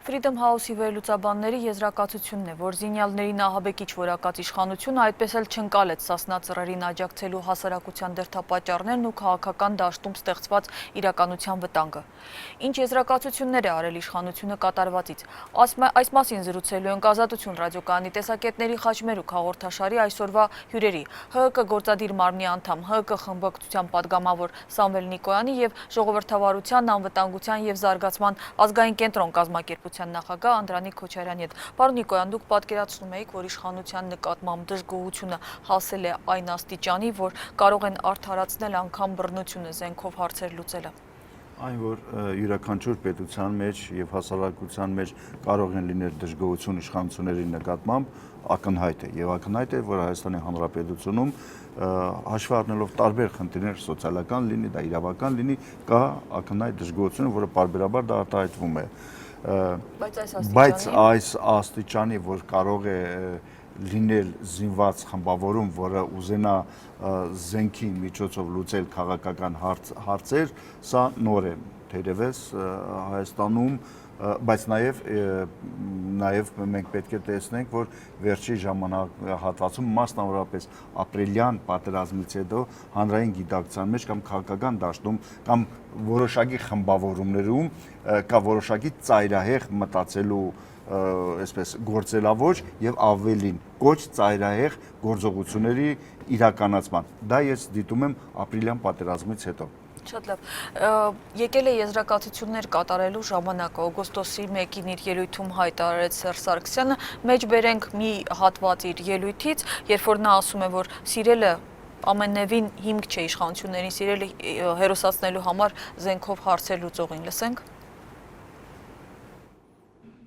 Freedom House-ի վերլուծաբանների եզրակացությունն է, որ զինյալներին ահաբեկիչ որակած իշխանությունը այդպես էլ չընկալեց Սասնա ծռերին աջակցելու հասարակության դրդապատճառներն ու քաղաքական դաշտում ստեղծված իրականության վտանգը։ Ինչ եզրակացություններ է արել իշխանությունը կատարվածից։ Այս մասին զրուցելու ենք Ազատություն ռադիոկայանի տեսակետների խաչմերուկ հաղորդաշարի այսօրվա հյուրերի՝ ՀՀԿ գործադիր մարմնի անդամ, ՀՀԿ խմբակցության պատգամավոր Սամվել Նիկոյանի եւ Ժողովրդավարության, անվտանգության եւ զարգացման ազգային կենտրոն կազմակերպության նախագահ Անդրանիկ Քոչարյանի հետ։ Պարոն Նիկոյան, դուք պատկերացնում եք, որ իշխանության նկատմամբ դժգոհությունը հասել է այն աստիճանի, որ կարող են արդարացնել անգամ բռնությունը զենքով հարցեր լուծելը։ Այն, որ յուրաքանչյուր պետության մեջ եւ հասարակության մեջ կարող են լինել դժգոհություն իշխանությունների նկատմամբ, ակնհայտ է եւ ակնհայտ է, որ Հայաստանի Հանրապետությունում հաշվի առնելով տարբեր խնդիրներ, սոցիալական լինի, դա իրավական լինի, կա ակնհայտ դժգոհություն, որը պարբերաբար դա արտահայտվում է։ Բայց այս աստիճանի, որ կարող է լինել զինված խմբավորում, որը ուզենա զենքի միջոցով լուծել քաղաքական հարցեր, սա նոր է թերևս Հայաստանում, բայց նաև մենք պետք է տեսնենք, որ վերջի ժամանակահատվածում մասնավորապես ապրիլյան պատերազմից հետո հանրային գիտակցության մեջ կամ քաղաքական դաշտում կամ որոշակի խմբավորումներում կա որոշակի ծայրահեղ մտածելու այսպես գործելավոճ եւ ավելին կոչ ծայրահեղ գործողությունների իրականացման։ Դա ես դիտում եմ ապրիլյան պատերազմից հետո։ Շատ լավ։ Եկել է եզրակացություններ կատարելու ժամանակը, օգոստոսի 1-ին իր ելույթում հայտարարեց Սերժ Սարգսյանը, մեջ բերենք մի հատված իր ելույթից, երբ որ նա ասում է, որ սիրելը ամենևին հիմք չէ իշխանություններին, սիրելը հերոսացնելու համար զենքով հարցեր լուծողին, լսենք։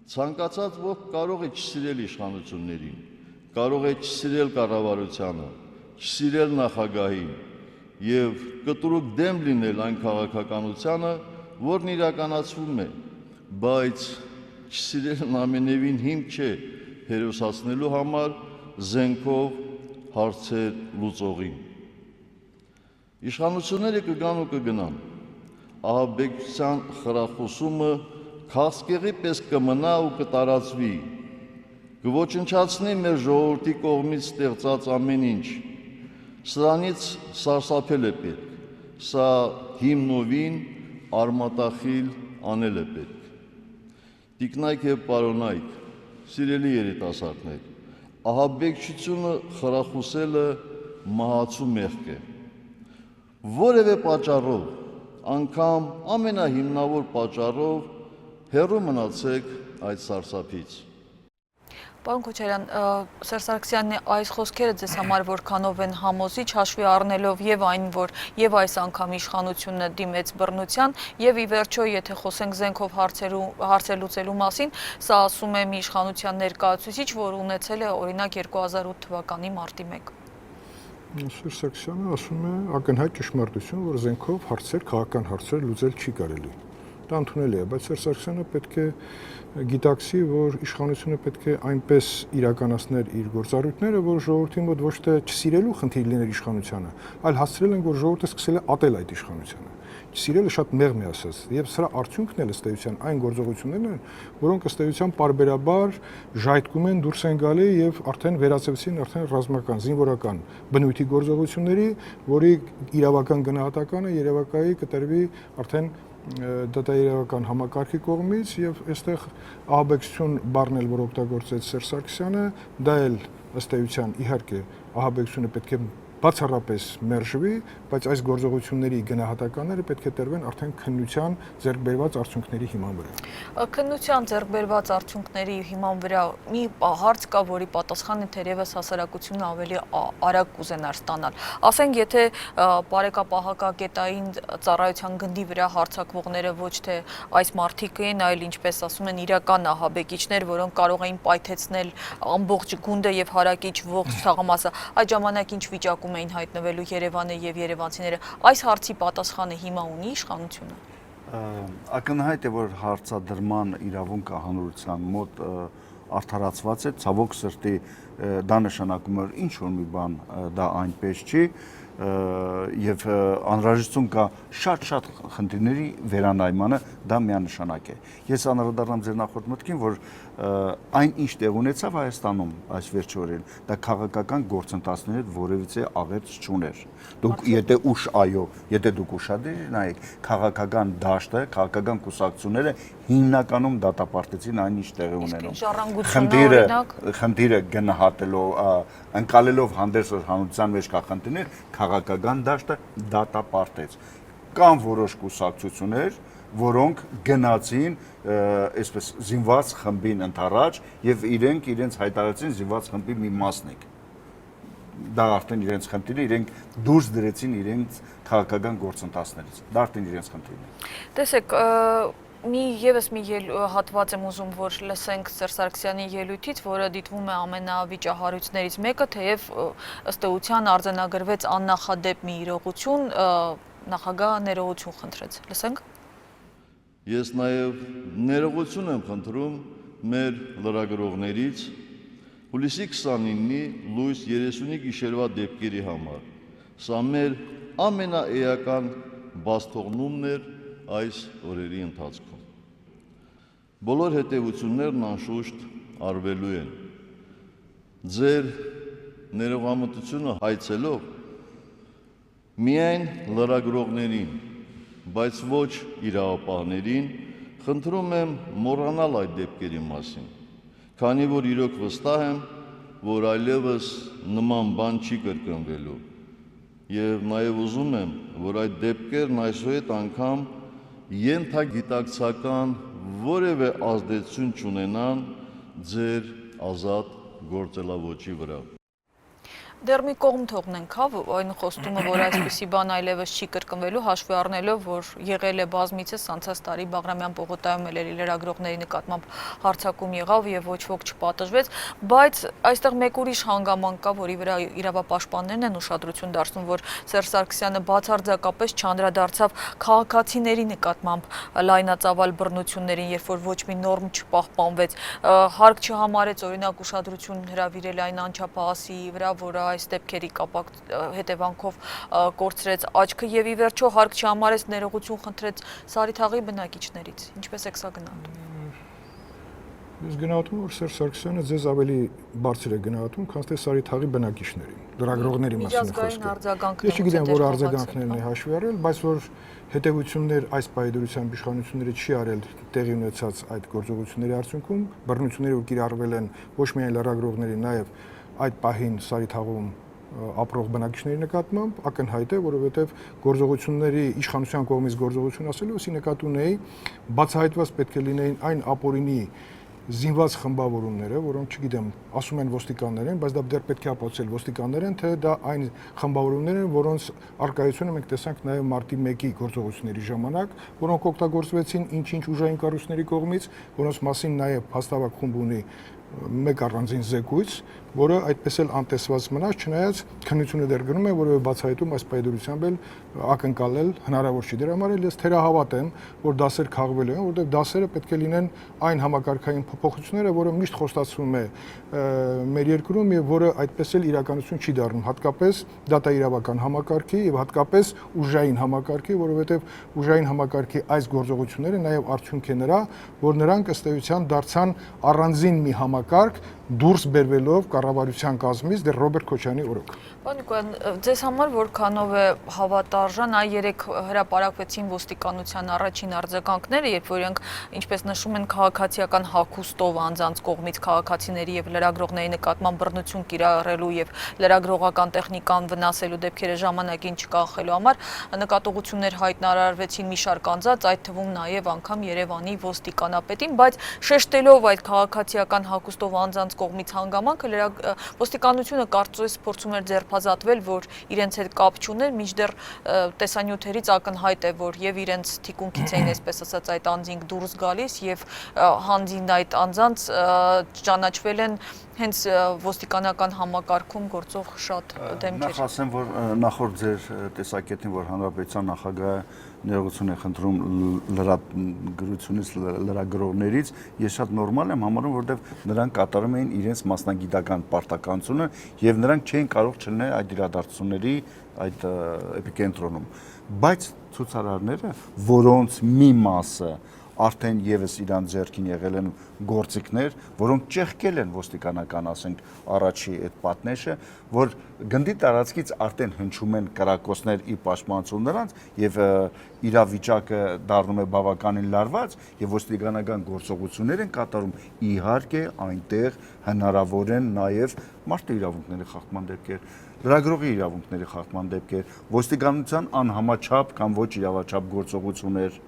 Ցանկացած ոք կարող է չսիրել իշխանություններին, կարող է չսիրել կառավարությանը, չսիրել նախագահին եւ կտրուկ դեմ լինել այն քաղաքականությանը, որն իրականացվում է, բայց չսիրելն ամենևին հիմք չէ հերոսացնելու համար զենքով հարցեր լուծողին։ Իշխանությունները կգան ու կգնան, ահաբեկչության խրախուսումը քաղցկեղի պես կմնա ու կտարածվի, կոչնչացնի մեր ժողովրդի կողմից ստեղծած ամեն ինչ։ Սրանից սարսափել է պետք, սա հիմնովին արմատախիլ անել է պետք։ Տիկնայք եւ պարոնայք, սիրելի երիտասարդներ, ահաբեկչությունը խրախուսելը մահացու մեղք է։ Որևէ պատճառով, անգամ ամենահիմնավոր պատճառով հեռու մնացեք այդ սարսափից։ Պարոն Քոչարյան, Սերժ Սարգսյանի այս խոսքերը ձեզ համար որքանով են համոզիչ, հաշվի առնելով եւ այն, որ եւ այս անգամ իշխանությունը դիմեց բռնության, եւ ի վերջո, եթե խոսենք զենքով հարցեր լուծելու մասին, սա ասում է մի իշխանության ներկայացուցիչ, որ ունեցել է օրինակ 2008 թվականի մարտի 1։ Սերժ Սարգսյանը ասում է ակնհայտ ճշմարտություն, որ զենքով քաղաքական հարցեր լուծել չի կարելի։ Դա ընդունելի է, բայց Սերժ Սարգսյանը պետք է գիտակցի, որ իշխանությունը պետք է այնպես իրականացներ իր գործառույթները, որ ժողովրդի մոտ ոչ թե չսիրելու խնդիր լիներ իշխանությանը, այլ հասցրել են, որ ժողովուրդը սկսել է ատել այդ իշխանությանը։ Չսիրելը շատ մեղմ է ասած, եւ սրա արդյունքն էլ ըստ էության այն գործողություններն են, որոնք ըստ էության պարբերաբար ժայթքում են, դուրս են գալի եւ արդեն վերածվեցին արդեն ռազմական, զինվորական բնույթի գործողությունների, որի իրավական գնահատականը երևակայի կտրվի արդեն դատաիրավական համակարգի կողմից եւ այստեղ ահաբեկչություն բառն էլ որ օգտագործեց Սերժ Սարգսյանը, դա էլ ըստ էության իհարկե ահաբեկչությունը պետք է բացառապես մերժվի, բայց այս գործողությունների գնահատականները պետք է տրվեն արդեն քննության ձեռքբերված արդյունքների հիման վրա։ Քննության ձեռքբերված արդյունքների հիման վրա մի հարց կա, որի պատասխանը թերևս հասարակությունը ավելի արագ կուզենար ստանալ։ Ասենք, եթե բարեկապահակագետային ծառայության գնդի վրա հարձակվողները ոչ թե այս մարդիկ են, այլ ինչպես ասում են, իրական ահաբեկիչներ, որոնք կարող էին պայթեցնել ամբողջ գունդը եւ հարակիչ ողջ թաղամասը, այդ ժամանակ ինչ վիճակում էին հայտնվելու Երևանը եւ երևանցիները, այս հարցի պատասխանը հիմա ունի իշխանությունը։ Ակնհայտ է, որ հարցադրման իրավունքը հանրության մոտ արդարացված է, ցավոք սրտի դա նշանակում է ինչ որ մի բան դա այնպես չի, եւ անհրաժեշտություն կա շատ խնդիրների վերանայմանը, դա միանշանակ է։ Ես անդրադառնամ ձեր նախորդ մտքին, որ այն ինչ տեղ ունեցավ Հայաստանում այս վերջի օրերին, դա քաղաքական գործընթացների հետ որևիցե աղերս չուներ։ Դուք եթե դուք ուշադիր նայեք, քաղաքական դաշտը, քաղաքական կուսակցությունները հիմնականում դատապարտեցին այն ինչ տեղի ունենում։ Խնդիրը գնահատելով, ընկալելով հանդերձ հանրության մեջ կա խնդիրներ, քաղաքական դաշտը դատապարտեց։ Կան որոշ կուսակցություններ, որոնք գնացին այսպես զինված խմբին ընդառաջ եւ իրենց հայտարարեցին զինված խմբի մի մասն եք։ Դա արդեն իրենց խնդիրը, իրենք դուրս դրեցին իրենց քաղաքական գործընթացներից։ Դա արդեն իրենց խնդիրն է։ Տեսեք, Եվս մի հատված եմ ուզում, որ լսենք Սերժ Սարգսյանի ելույթից, որը դիտվում է ամենավիճահարույցներից մեկը, թեև ըստ էության արձանագրվեց աննախադեպ մի իրողություն, նախագահը ներողություն խնդրեց։ Լսենք։ Ես նաև ներողություն եմ խնդրում մեր լրագրողներից հուլիսի 29-ի լույս 30-ի գիշերվա դեպքերի համար։ Սա մեր ամենաէական բացթողնումն էր այս օրերի ընթացքում։ Բոլոր հետևություններն անշուշտ արվելու են։ Ձեր ներողամտությունը հայցելով միայն լրագրողներին, բայց ոչ իրավապահներին, խնդրում եմ մոռանալ այդ դեպքերի մասին, քանի որ իրոք վստահ եմ, որ այլևս նման բան չի կրկնվելու, եւ նաեւ ուզում եմ, որ այդ դեպքերն այսուհետ անգամ ենթագիտակցական որևէ ազդեցություն չունենան ձեր ազատ գործելավոճի վրա։ Դեռ մի կողմ թողնենք, այն խոստումը, որ այսպիսի բան այլևս չի կրկնվելու, հաշվի առնելով, որ եղել է բազմիցս անցած տարի Բաղրամյան պողոտայում լրագրողների նկատմամբ հարձակում եղավ եւ ոչ ոք չպատժվեց, բայց այստեղ մեկ ուրիշ հանգամանք կա, որի վրա իրավապաշտպաններն են ուշադրություն դարձնում, որ Սերժ Սարգսյանը բացարձակապես չանդրադարձավ քաղաքացիների նկատմամբ լայնածավալ բռնություններին, երբ որ ոչ մի նորմ չպահպանվեց, հարկ չհամարեց օրինակ ուշադրություն հրավիրել այն անչափահասի վրա, որը այս դեպքերի հետևանքով կորցրեց աչքը եւ ի վերջո հարկ չհամարեց ներողություն խնդրեց Սարիթաղի բնակիչներից։ Ինչպես եք սա գնահատում։ Ես գնահատում եմ, որ Սերժ Սարգսյանը ձեզ ավելի բարձր է գնահատում, քան թե Սարիթաղի բնակիչներին, լրագրողների մասին խոսքը։ Ես չգիտեմ, որ արձագանքներն է հաշվի առել, բայց որ հետևություններ այս պայդրությամբ իշխանությունները չի արել տեղի ունեցած այդ գործողությունների արդյունքում, բռնությունները որ կիրառվել են ոչ միայն լրագրողների, նաեւ այդ պահին Սարիթաղում ապրող բնակիչների նկատմամբ ակնհայտ է, որովհետև գործողությունների իշխանության կողմից գործողություն ասելով, ասի նկատի ունեի բացահայտված պետք է լինեին այն ապօրինի զինված խմբավորումները, որոնք չգիտեմ, ասում են ոստիկաններ են, բայց դա դեռ պետք է ապացուցել ոստիկաններ են, թե դա այն խմբավորումներ են, որոնց արկայությունը մենք տեսանք նաև մարտի 1-ի գործողությունների ժամանակ, որոնք օգտագործվեցին ինչ-ինչ ուժային կառույցների կողմից, որոնց մասին նաև հաստավակ խումբ ունի մեկ առանձին զեկույց, որը այդպես էլ անտեսված մնաց, չնայած քննությունը դեռ գնում է, որովհետև բացահայտում այս պայդրությամբ էլ ակնկալել հնարավոր չի։ Դրա համար էլ ես թերահավատ եմ, որ դասեր քաղվել են, որովհետև դասերը պետք է լինեն այն համակարգային փոփոխությունները, որը միշտ խոստացվում է մեր երկրում եւ որը այդպես էլ իրականություն չի դառնում, հատկապես դատաիրավական համակարգի եւ հատկապես ուժային համակարգի, որովհետև ուժային համակարգի այս գործողությունները նաեւ արդյունք է նրա, որ նրանք ըստ էության դարձան առանձին մի համակարգ դուրս բերվելով կառավարության կազմից դեռ Ռոբերտ Քոչարյանի օրոք։ Պարոն Նիկոյան, ձեզ համար որքանով է հավատարժան այ երեք հրապարակվեցին ոստիկանության առաջին արձագանքները, երբ որ իրենք ինչպես նշում են քաղաքացիական հագուստով անձանց կողմից քաղաքացիների եւ լրագրողների նկատմամբ բռնություն կիրառելու եւ լրագրողական տեխնիկան վնասելու դեպքերը ժամանակին չկանխելու համար նկատողություններ հայտարարվեցին մի շարք անձանց, այդ թվում նաեւ անգամ Երևանի ոստիկանապետին, բայց շեշտելով այդ քաղաքացիական հագուստով անձանց կողմից հանգամանքը ոստիկանությունը կարծես փորձում էր ձերբազատվել, որ իրենց հետ կապ չուներ, մինչդեռ տեսանյութերից ակնհայտ է, որ եւ իրենց թիկունքից էին, այսպես ասած, այդ անձինք դուրս գալիս եւ հանձին այդ անձանց ճանաչվել են հենց ոստիկանական համակարգում գործող շատ դեմքեր։ Նախ ասեմ, որ նախորդ ձեր տեսակետին, որ հանրապետության նախագահը ներողություն եմ խնդրում լրագրությունից, լրագրողներից, ես շատ նորմալ եմ համարում, որովհետև նրանք կատարում էին իրենց մասնագիտական պարտականությունը եւ նրանք չէին կարող չլինել այդ իրադարձությունների այդ էպիկենտրոնում։ Բայց ցուցարարները, որոնց մի մասը արդեն եւս իրանց ձեռքին եղել են գործիքներ, որոնք ճեղքել են ոստիկանական, ասենք, առաջի այդ պատնեշը, որ գնդի տարածքից արդեն հնչում են կրակոցներ ի պաշտպանություն նրանց եւ իրավիճակը դառնում է բավականին լարված եւ ոստիկանական գործողություններ են կատարում, իհարկե այնտեղ հնարավոր են նաեւ մարդու իրավունքների խախտման դեպքեր, լրագրողի իրավունքների խախտման դեպքեր, ոստիկանության անհամաչափ կամ ոչ իրավաչափ գործողություններ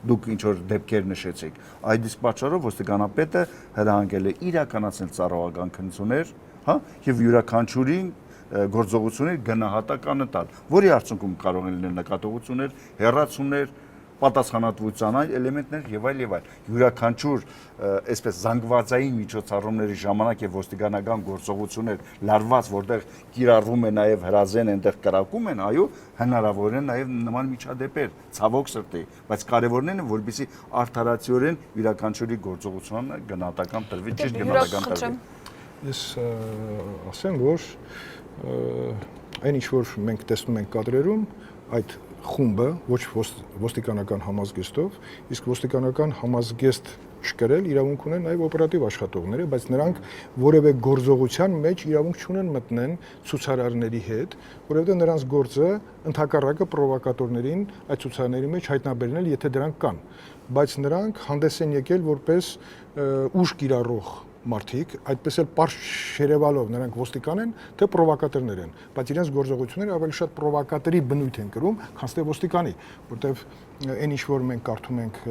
դուք ինչ որ դեպքեր նշեցիք։ Այդ իսկ պատճառով ոստիկանապետը հրահանգել է իրականացնել ծառայական քննություններ, հա, եւ յուրաքանչյուրին գործողություններ գնահատականը տալ, որի արդյունքում կարող են լինել նկատողություններ, հեռացումներ, պատասխանատվության այլ էլեմենտներ եւ այլ եւ այլ։ Յուրաքանչյուր այսպես զանգվածային միջոցառումների ժամանակ եւ ոստիկանական գործողություններ լարված, որտեղ կիրառվում է նաեւ հրազեն, այնտեղ կրակում են, այո, հնարավոր է նաեւ նման միջադեպեր, ցավոք սրտի, բայց կարևորն է, որպեսզի արդարացիորեն յուրաքանչյուրի գործողությունը գնահատական տրվի, ճիշտ գնահատական տրվի։ Ես ասեմ, որ այն ինչ որ մենք տեսնում ենք կադրերում, այդ խումբը ոչ ոստիկանական համազգեստով, իսկ ոստիկանական համազգեստ չկրել իրավունք ունեն նաև օպերատիվ աշխատողները, բայց նրանք որևէ գործողության մեջ իրավունք չունեն մտնեն ցուցարարների հետ, որովհետև նրանց գործը ընդհակառակը պրովոկատորներին այդ ցուցարարների մեջ հայտնաբերել, եթե դրանք կան, բայց նրանք հանդես են եկել որպես ուժ կիրառող մարդիկ, այդպես էլ պարզ շերևալով նրանք ոստիկան են, թե պրովոկատորներ են, բայց իրենց գործողությունները ավելի շատ պրովոկատորի բնույթ են կրում, քան թե ոստիկանի, որտեվ այն ինչ որ մենք կարդում ենք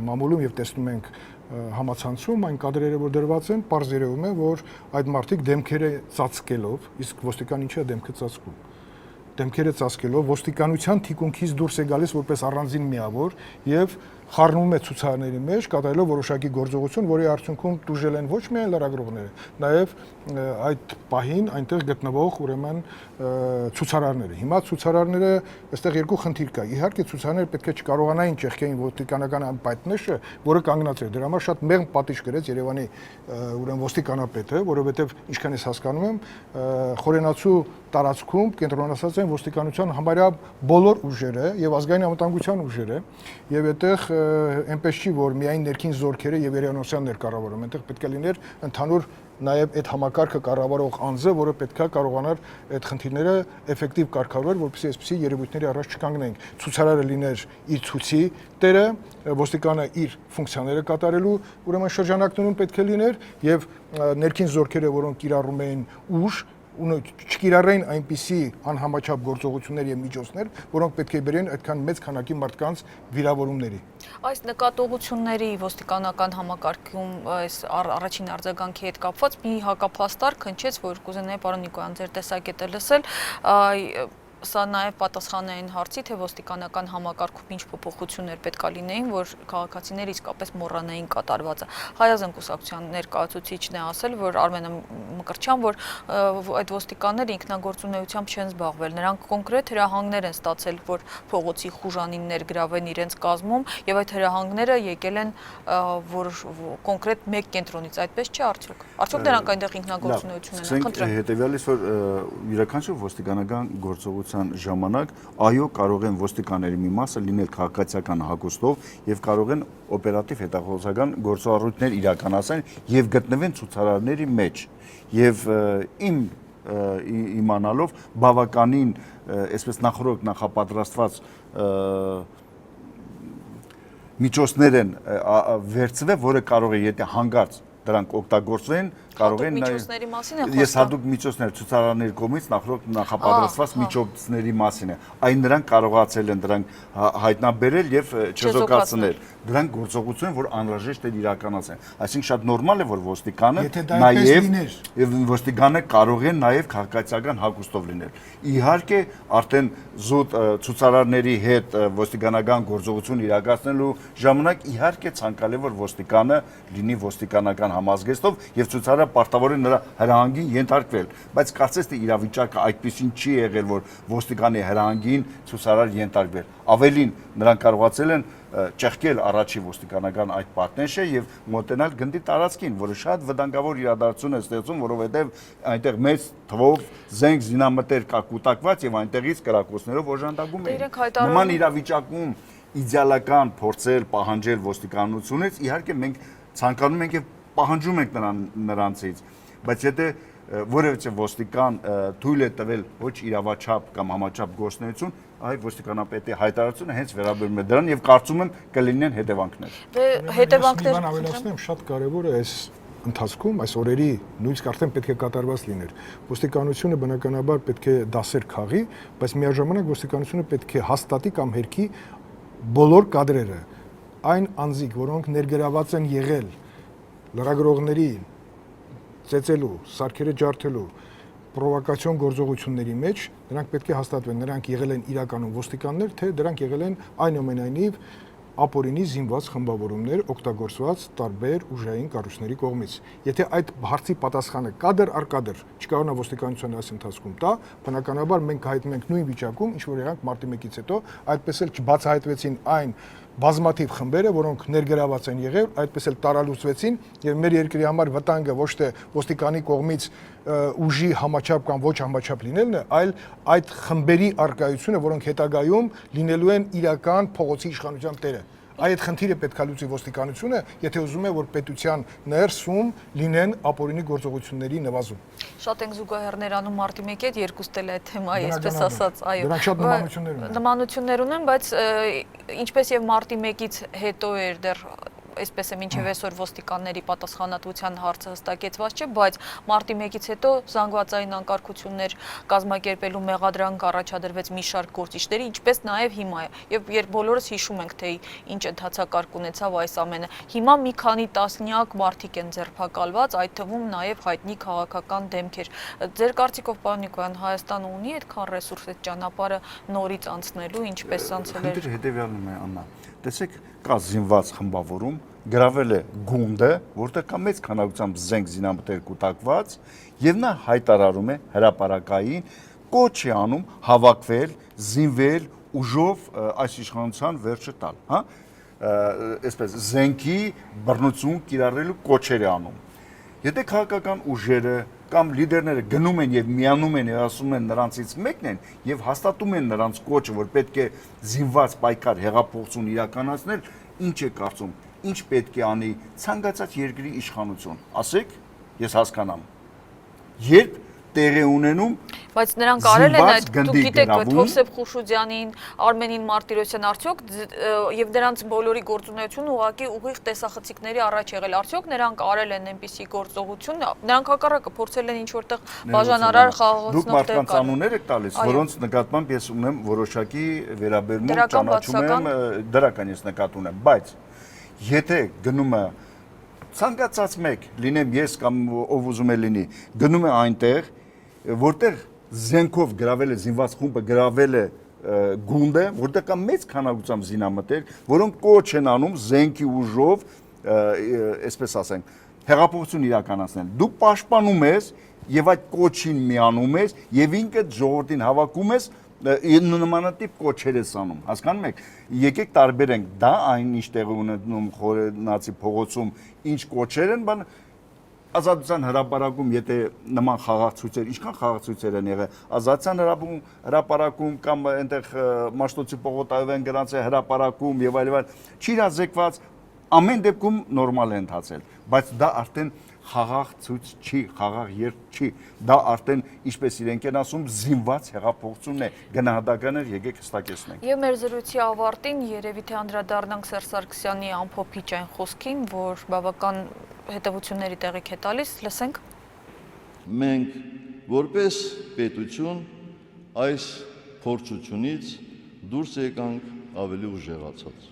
մամուլում եւ տեսնում ենք համացանցում, այն կադրերը որ դրված են, պարզ երևում է, որ այդ մարդիկ դեմքերը ծածկելով, իսկ ոստիկան ինչի է դեմքը ծածկում։ Դեմքերը ծածկելով ոստիկանության թիկունքից դուրս է գալիս որպես առանձին միավոր եւ խառնում է ցուցարարների մեջ, կատարելով որոշակի գործողություն, որի արդյունքում տուժել են ոչ միայն լրագրողները, նաեւ այդ պահին այնտեղ գտնվող ուրեմն ցուցարարները։ Հիմա ցուցարարները այստեղ երկու խնդիր կա։ Իհարկե ցուցարարները պետք է չկարողանային ճեղքեին ոստիկանական պատնեշը, որը կանգնած էր։ Դրա համար շատ մեղմ պատիժ գրեց Երևանի ուրեմն ոստիկանապետը, որովհետեւ ինչքան ես հասկանում եմ, խորենացու տարածքում կենտրոնացած են ոստիկանության համարյա բոլոր ուժերը եւ ազգային անվտանգության ուժերը եւ այդտեղ այնպես չի որ միայն ներքին զորքերը եւ Երևանոսյաններ կառավարում, այնտեղ պետք է լիներ ընդհանուր նաեւ այդ համակարգը կառավարող անձը, որը պետքա կարողանար այդ խնդիրները էֆեկտիվ կարգավորել, որպեսզի այսպիսի երևույթների առաջ չկանգնենք։ Ցուցարարը լիներ իր ցուցի տերը, ոստիկանը իր ֆունկցիաները կատարելու ուրեմն շրջանակներում պետք է լիներ եւ ներքին զորքերը, որոնք կիրառում էին ուժ չկիրառեին այնպիսի անհամաչափ գործողություններ եւ միջոցներ, որոնք պետք է բերեն այդքան մեծ քանակի մարդկանց վիրավորումների։ Այս նկատողությունների ոստիկանական համակարգում այս առաջին արձագանքի հետ կապված մի հակափաստարկ հնչեց, որ կուզենայի պարոն Նիկոյան ձեր տեսակետը լսել, սա նաև պատասխան է այն հարցի, թե ոստիկանական համակարգում ինչ փոփոխություններ պետք է լինեին, որ քաղաքացիները իսկապես մոռանային կատարվածը։ Հայազն կուսակցության ներկայացուցիչն է ասել, որ Արմենը Մկրտչյան, որ այդ ոստիկանները ինքնագործունեությամբ չեն զբաղվել, նրանք կոնկրետ հրահանգներ են ստացել, որ փողոցի խուժանին ներգրավեն իրենց կազմում, եւ այդ հրահանգները եկել են որ կոնկրետ մեկ կենտրոնից, այդպես չէ արդյոք։ Արդյոք նրանք այնտեղ ինքնագործունեություն են, խնդրեմ։ Հետևյալից որ յուրաքանչյուր ոստիկանական գործողություն ժամանակ այո կարող են ոստիկանների մի մասը լինել քաղաքացիական հագուստով եւ կարող են օպերատիվ հետախուզական գործառույթներ իրականացնել եւ գտնվեն ցուցարարների մեջ եւ իմանալով բավականին այսպես նախորդ նախապատրաստված միջոցներ են վերցվել, որը կարող է եթե հանգարց դրանք օգտագործվեն, կարող են միջոցների մասին է խոսքը։ Ես հատուկ միջոցներ ցուցարարների կողմից նախորդ նախապատրաստված միջոցների մասին է։ Այն նրանք կարողացել են դրանք հայտնաբերել եւ չեզոքացնել։ դրանք գործողություն են, որ անհրաժեշտ է իրականացնել։ Այսինքն շատ նորմալ է, որ ոստիկանը Եթե դա այդպես լիներ, եւ ոստիկանը կարող է նաեւ քաղաքացիական հագուստով լինել։ Իհարկե, արդեն զուտ ցուցարարների հետ ոստիկանական գործողություն իրականացնելու ժամանակ իհարկե ցանկալի է, որ ոստիկանը լինի ոստիկանական համազգեստով եւ ցուցարարը պարտավոր է նրա հրահանգին ենթարկվել, բայց կարծես թե իրավիճակը այդպեսին չի եղել, որ ոստիկանի հրահանգին ցուցարար ենթարկվել։ Ավելին, նրանք կարողացել են ճեղքել առաջի ոստիկանական այդ պատնեշը եւ մոտենալ գնդի տարածքին, որը շատ վտանգավոր իրադարձություն է ստեղծում, որովհետեւ այնտեղ մեծ թվով զենք զինամթեր կա կուտակված եւ այնտեղից կրակոցներով օժանդակում են։ Նման իրավիճակում իդեալական փորձել պահանջել ոստիկանությունից, իհարկե մենք ցանկանում ենք եւ պահանջում ենք նրանցից, բայց եթե որևէ ոստիկան թույլ է տվել ոչ իրավաչափ կամ համաչափ գործունեություն, այ ոստիկանապետի հայտարարությունը հենց վերաբերում է դրան եւ կարծում եմ կլինեն հետևանքներ։ Հետևանքներ ավելացնեմ, շատ կարեւոր է այս ընթացքում, այս օրերի նույնիսկ արդեն պետք է կատարված լիներ։ Ոստիկանությունը բնականաբար պետք է դասեր քաղի, բայց միաժամանակ ոստիկանությունը պետք է հաստատի կամ հերքի բոլոր կադրերը, այն անձիկ, որոնք ներգրաված են եղել լրագրողների ծեծելու, սարքերը ջարդելու, պրովոկացիոն գործողությունների մեջ, նրանք պետք է հաստատվեն, նրանք եղել են իրականում ոստիկաններ, թե դրանք եղել են այնուամենայնիվ ապօրինի զինված խմբավորումներ օգտագործված տարբեր ուժային կառույցների կողմից։ Եթե այդ հարցի պատասխանը կադր առ կադր չկարողանա ոստիկանությունը այս ընթացքում տա, բնականաբար մենք հայտնում ենք նույն վիճակում, ինչ որ եղանք մարտի 1-ից հետո, այդպես էլ չբացահայտվեցին այն բազմաթիվ խմբերը, որոնք ներգրաված են եղել, այդպես էլ տարալուծվեցին եւ մեր երկրի համար վտանգը ոչ թե ոստիկանի կողմից ուժի համաչափ կամ ոչ համաչափ լինելն է, այլ այդ խմբերի արկայությունը, որոնք հետագայում լինելու են իրական փողոցի իշխանության տերը։ Այդ խնդիրը պետք է լուծի ոստիկանությունը, եթե ուզում է, որ պետության ներսում լինեն ապօրինի գործողությունների նվազում։ Շատ ենք զուգահեռներ անում մարտի 1-ի հետ, երկուստ էլ այդ թեմայի, այսպես ասած, այո։ Դրանք շատ նմանություններ ունեն։ Նմանություններ ունեն, բայց ինչպես եւ մարտի 1-ից հետո էր դեռ այսպես է մինչև այսօր ոստիկանների պատասխանատվության հարցը հստակեցված չէ, բայց մարտի 1-ից հետո զանգվածային անկարգություններ կազմակերպելու մեղադրանք առաջադրվեց մի շարք գործիչների, ինչպես նաև հիմա է։ Եվ երբ բոլորս հիշում ենք, թե ինչ ընթացակարգ ունեցավ այս ամենը, հիմա մի քանի տասնյակ մարդիկ են ձերբակալված, այդ թվում նաև հայտնի քաղաքական դեմքեր։ Ձեր կարծիքով, պարոն Նիկոյան, Հայաստանը ունի այդքան ռեսուրս այդ ճանապարհը նորից անցնելու, ինչպես անցել էր։ Խնդիրը հետևյալն է, Աննա։ Տեսեք, կա զինված խմբավորում, գրավել է գունդը, որտեղ կա մեծ քանակությամբ զենք զինամթեր կուտակված, եւ նա հայտարարում է հրապարակային կոչ է անում հավաքվել, զինվել, ուժով այս իշխանության վերջը տալ, հա? Այսպես զենքի բռնություն կիրառելու կոչեր է անում։ Եթե քաղաքական ուժերը կամ լիդերները գնում են եւ միանում են եւ ասում են նրանցից մեկն են եւ հաստատում են նրանց կոչը, որ պետք է զինված պայքար հեղափոխություն իրականացնել, ինչ է կարծում, ինչ պետք է անի ցանկացած երկրի իշխանություն։ Ասեք, ես հասկանամ։ Երբ տեղի ունենում, բայց նրանք արել են այդ, դուք գիտեք, Հովսեփ Խուշուդյանին, Արմենին Մարտիրոսյան, արդյոք եւ դրանց բոլորի գործունեությունը ուղղակի ուղիղ տեսախցիկների առաջ եղել, արդյոք նրանք արել են այնպիսի գործողություն, նրանք հակառակը փորձել են ինչ որտեղ բաժանարար խաղաղացնող տեղ դուք մարդկանց անուններ եք տալիս, որոնց նկատմամբ ես ունեմ որոշակի վերաբերմունք, ճանաչում եմ, դրական ես նկատ ունեմ, բայց եթե գնում է ցանկացած մեկ, լինեմ ես կամ ով ուզում է լինի, գնում է այնտեղ, որտեղ զենքով գրավել է զինված խումբը, գրավել է գունդը, որտեղ կա մեծ քանակությամբ զինամթեր, որոնք կոչ են անում զենքի ուժով, այսպես ասենք, հեղափոխություն իրականացնել։ Դու պաշտպանում ես եւ այդ կոչին միանում ես եւ ինքդ ժողովրդին հավաքում ես նմանատիպ կոչեր ես անում, հասկանում եք, եկեք տարբերենք, դա այն ինչ տեղի ունենում Խորենացի փողոցում, ինչ կոչեր են, բան ազատության հրապարակում, եթե նման խաղաղցույցեր, ինչքան խաղաղցույցեր են եղել, ազատության հրապարակում կամ այնտեղ Մաշտոցի պողոտայով գրանց է հրապարակում եւ այլ, չի իրազեկված, ամեն դեպքում նորմալ է ընթացել, բայց դա արդեն խաղաղ ցույց չի, խաղաղ երթ չի, դա արդեն, ինչպես իրենք են ասում, զինված հեղափոխությունն է, գնահատականներ եկեք հստակեցնենք։ Եվ մեր զրույցի ավարտին երևի թե անդրադառնանք Սերժ Սարգսյանի ամփոփիչ այն խոսքին, որ բավական հետևությունների տեղիք է տալիս, լսենք։ Մենք որպես պետություն այս փորձությունից դուրս եկանք ավելի ուժեղացած։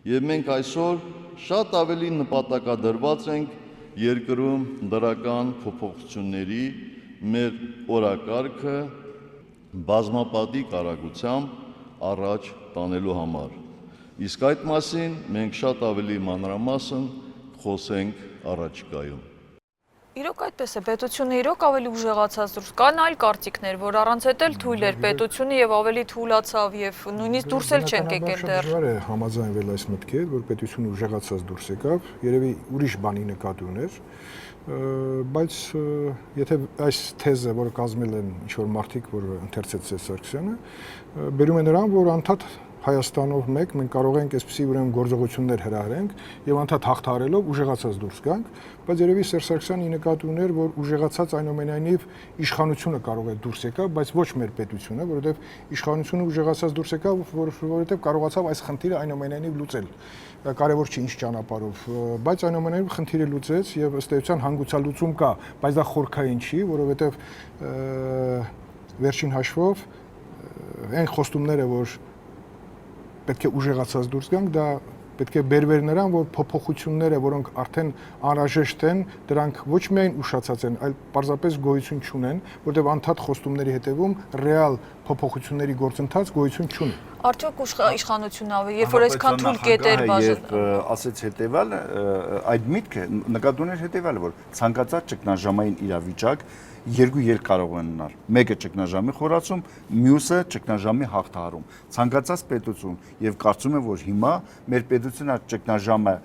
եւ մենք այսօր շատ ավելի նպատակադրված ենք երկրում դրական փոփոխությունների մեր օրակարգը բազմապատիկ արագությամբ առաջ տանելու համար։ Իսկ այդ մասին մենք շատ ավելի մանրամասն խոսենք առաջիկայում։ Իրոք այդպես է, պետությունը իրոք ավելի ուժեղացած դուրս կան այլ կարծիքներ, որ առանց հետ էլ թույլ էր պետությունը եւ ավելի թույլացավ եւ նույնիսկ դուրս էլ չենք եկել դեռ։ Դժվար է համաձայնվել այս մտքի հետ, որ պետությունը ուժեղացած դուրս եկավ, երևի ուրիշ բանի նկատի ուներ, բայց եթե այս թեզը, որը կազմել են ինչ-որ մարդիկ, որ ընթերցեց Սարգսյանը, բերում է նրան, որ անդադ Հայաստանով մեկ մենք կարող ենք այսպիսի ուրեմն գործողություններ հրահրենք եւ անդադ հաղթահարելով ուժեղացած դուրս գանք, բայց երևի Սերժ Սարգսյանը նկատի ուներ, որ ուժեղացած այնուամենայնիվ իշխանությունը կարող է դուրս եկա, բայց ոչ մեր պետությունը, որովհետեւ իշխանությունը ուժեղացած դուրս եկավ, որովհետեւ կարողացավ այս խնդիրը այնուամենայնիվ լուծել։ Կարևոր չի ինչ ճանապարհով, բայց այնուամենայնիվ խնդիրը լուծեց եւ ըստ էության հանգուցալուծում կա, բայց դա խորքային չի, որովհետեւ վերջին հաշվով այն խոստումները, որ պետք է ուժեղացած դուրս գանք, դա պետք է բերվեր նրան, որ փոփոխությունները, որոնք արդեն անհրաժեշտ են, դրանք ոչ միայն ուշացած են, այլ պարզապես գոյություն չունեն, որտեղ անդադ խոստումների հետևում ռեալ փոփոխությունների գործընթաց գոյություն չունի։ Արդյոք իշխանությունը երբ որ այսքան թույլ կետեր բաժան ասեց հետեւալ այդ միտքը նկատի ուներ հետեւալը, որ ցանկացած ճգնաժամային իրավիճակ երկու ելք կարող են ունենալ։ Մեկը ճգնաժամի խորացում, մյուսը ճգնաժամի հաղթահարում։ Ցանկացած պետություն եւ կարծում եմ, որ հիմա մեր պետությունը ճգնաժամը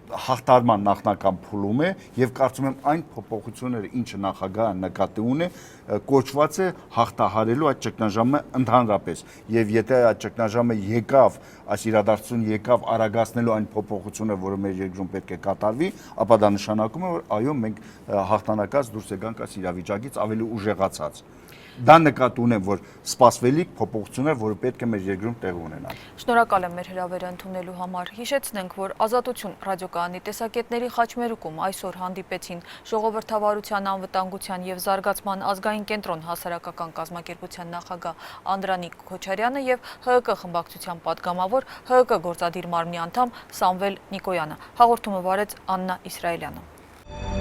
հաղթարման նախնական փուլում է եւ կարծում եմ այն փոփոխությունները, ինչը նախագահը նկատի ունի, կոչված է հաղթահարելու այդ ճգնաժամը ընդհանրապես եւ եթե այդ ճգնաժամը եկավ, այս իրադարձությունը եկավ արագացնելու այն փոփոխությունը, որը մեր երկրում պետք է կատարվի, ապա դա նշանակում է, որ այո, մենք հաղթանակած դուրս եկանք այս իրավիճակից ավելի ուժեղացած։ Դա նկատի ունեմ, որ սպասվելիք փոփոխություններ, որը պետք է մեր երկրում տեղ ունենան։ Շնորհակալ եմ մեր հրավերը ընդունելու համար։ Հիշեցնենք, որ Ազատություն ռադիոկայանի տեսակետների խաչմերուկում այսօր հանդիպեցին Ժողովրդավարության, անվտանգության եւ զարգացման ազգային կենտրոն հասարակական կազմակերպության նախագահ Անդրանիկ Քոչարյանը եւ ՀՀԿ խմբակցության падգամավոր ՀՀԿ գործադիր մարմնի անդամ Սամվել Նիկոյանը։ Հաղորդումը վարեց Աննա Իսրայելյանը։